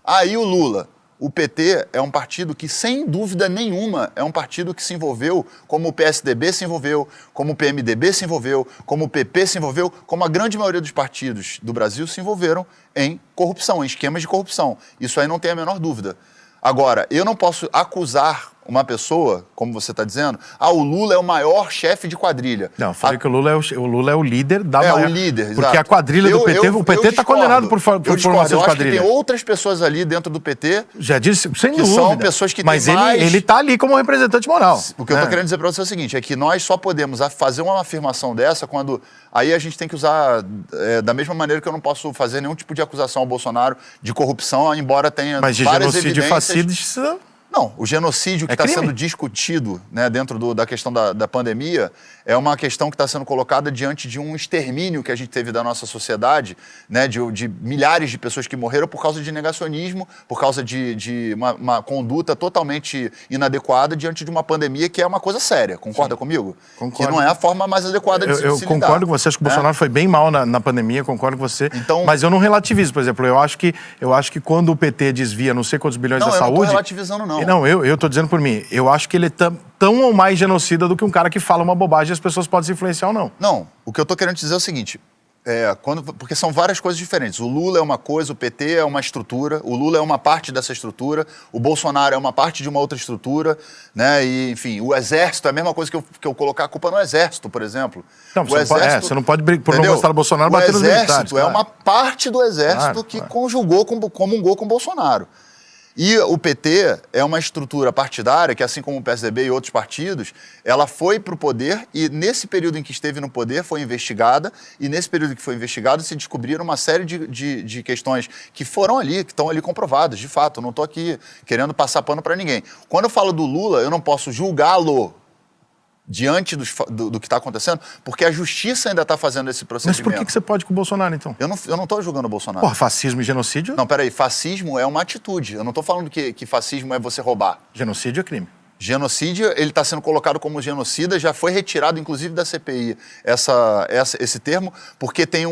Aí o Lula. O PT é um partido que, sem dúvida nenhuma, é um partido que se envolveu, como o PSDB se envolveu, como o PMDB se envolveu, como o PP se envolveu, como a grande maioria dos partidos do Brasil se envolveram em corrupção, em esquemas de corrupção. Isso aí não tem a menor dúvida. Agora, eu não posso acusar uma pessoa, como você está dizendo, o Lula é o maior chefe de quadrilha. Não, eu falei que o Lula é o líder da maior... o líder, porque exato. A quadrilha do PT, o PT está condenado por formação de quadrilha. Eu acho que tem outras pessoas ali dentro do PT... Já disse, sem dúvida. São pessoas que mas têm mais... ele está ali como representante moral. O que eu estou querendo dizer para você é o seguinte, é que nós só podemos fazer uma afirmação dessa quando... Aí a gente tem que usar, da mesma maneira que eu não posso fazer nenhum tipo de acusação ao Bolsonaro de corrupção, embora tenha mas de várias genocídio evidências... fascista... Não, o genocídio que está sendo discutido, né, dentro da questão da pandemia é uma questão que está sendo colocada diante de um extermínio que a gente teve da nossa sociedade, né, de milhares de pessoas que morreram por causa de negacionismo, por causa de uma conduta totalmente inadequada diante de uma pandemia que é uma coisa séria. Concorda comigo? Concordo. Que não é a forma mais adequada de se lidar. Eu concordo com você, acho que o Bolsonaro foi bem mal na pandemia, concordo com você, então, mas eu não relativizo, por exemplo, eu acho que quando o PT desvia não sei quantos bilhões da saúde... Não, eu não estou relativizando, não. Não, eu tô dizendo por mim, eu acho que ele é tão ou mais genocida do que um cara que fala uma bobagem e as pessoas podem se influenciar ou não. Não, o que eu tô querendo dizer é o seguinte, porque são várias coisas diferentes. O Lula é uma coisa, o PT é uma estrutura, o Lula é uma parte dessa estrutura, o Bolsonaro é uma parte de uma outra estrutura, né? E, enfim, o Exército é a mesma coisa que eu colocar a culpa no Exército, por exemplo. Não, você não pode por não gostar do Bolsonaro, bater nos militares. O Exército é uma parte do Exército que comungou com o Bolsonaro. E o PT é uma estrutura partidária que, assim como o PSDB e outros partidos, ela foi para o poder e, nesse período em que esteve no poder, foi investigada. E, nesse período que foi investigada, se descobriram uma série de questões que foram ali, que estão ali comprovadas, de fato. Eu não estou aqui querendo passar pano para ninguém. Quando eu falo do Lula, eu não posso julgá-lo diante do que está acontecendo, porque a justiça ainda está fazendo esse procedimento. Mas por que você pode com o Bolsonaro, então? Eu não estou julgando o Bolsonaro. Porra, fascismo e genocídio? Não, peraí, fascismo é uma atitude. Eu não estou falando que fascismo é você roubar. Genocídio é crime. Genocídio, ele está sendo colocado como genocida, já foi retirado, inclusive, da CPI, esse termo, porque tem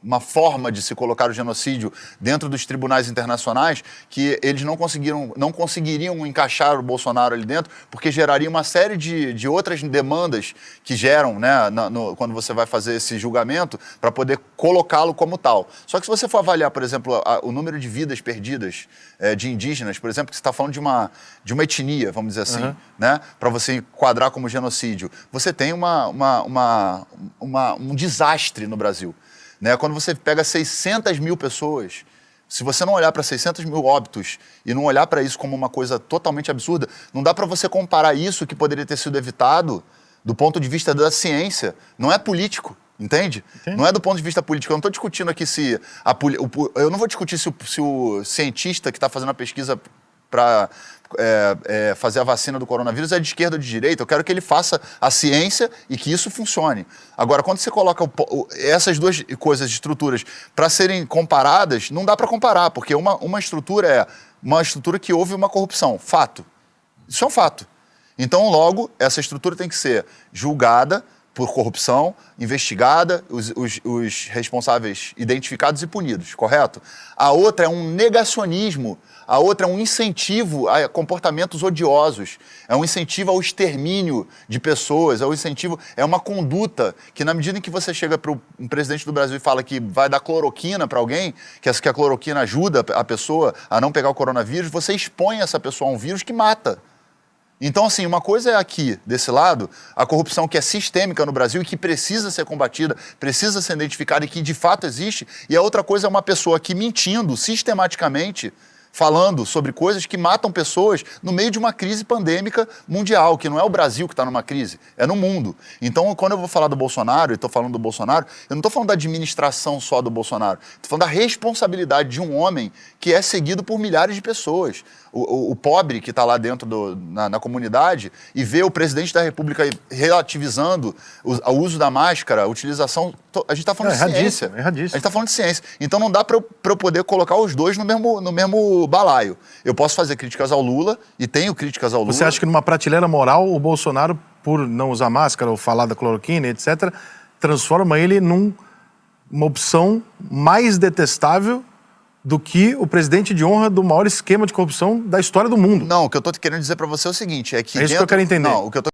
uma forma de se colocar o genocídio dentro dos tribunais internacionais que eles não conseguiriam encaixar o Bolsonaro ali dentro, porque geraria uma série de outras demandas que geram, né, quando você vai fazer esse julgamento, para poder colocá-lo como tal. Só que se você for avaliar, por exemplo, o número de vidas perdidas de indígenas, por exemplo, que você está falando de uma etnia, vamos dizer assim, né, para você enquadrar como genocídio, você tem um desastre no Brasil. Né? Quando você pega 600 mil pessoas, se você não olhar para 600 mil óbitos e não olhar para isso como uma coisa totalmente absurda, não dá para você comparar isso que poderia ter sido evitado do ponto de vista da ciência. Não é político, entende? Não é do ponto de vista político. Eu não estou discutindo aqui eu não vou discutir se o cientista que está fazendo a pesquisa para fazer a vacina do coronavírus é de esquerda ou de direita. Eu quero que ele faça a ciência e que isso funcione. Agora, quando você coloca essas duas coisas, estruturas, para serem comparadas, não dá para comparar, porque uma estrutura é uma estrutura que houve uma corrupção. Fato. Isso é um fato. Então, logo, essa estrutura tem que ser julgada por corrupção, investigada, os responsáveis identificados e punidos, correto? A outra é um negacionismo, a outra é um incentivo a comportamentos odiosos, é um incentivo ao extermínio de pessoas, é uma conduta que, na medida em que você chega para um presidente do Brasil e fala que vai dar cloroquina para alguém, que a cloroquina ajuda a pessoa a não pegar o coronavírus, você expõe essa pessoa a um vírus que mata. Então, assim, uma coisa é aqui, desse lado, a corrupção que é sistêmica no Brasil e que precisa ser combatida, precisa ser identificada e que de fato existe, e a outra coisa é uma pessoa que mentindo sistematicamente, falando sobre coisas que matam pessoas no meio de uma crise pandêmica mundial, que não é o Brasil que está numa crise, é no mundo. Então, quando eu vou falar do Bolsonaro, e estou falando do Bolsonaro, eu não estou falando da administração só do Bolsonaro, estou falando da responsabilidade de um homem que é seguido por milhares de pessoas. O pobre que está lá dentro na comunidade e vê o presidente da República relativizando o uso da máscara, a utilização... A gente está falando de ciência. É erradíssimo. A gente está falando de ciência. Então não dá para eu poder colocar os dois no mesmo balaio. Eu posso fazer críticas ao Lula e tenho críticas ao Lula. Você acha que numa prateleira moral o Bolsonaro, por não usar máscara ou falar da cloroquina, etc., transforma ele numa opção mais detestável do que o presidente de honra do maior esquema de corrupção da história do mundo. Não, o que eu tô querendo dizer para você é o seguinte, é que... É isso que eu quero entender. Não, o que eu tô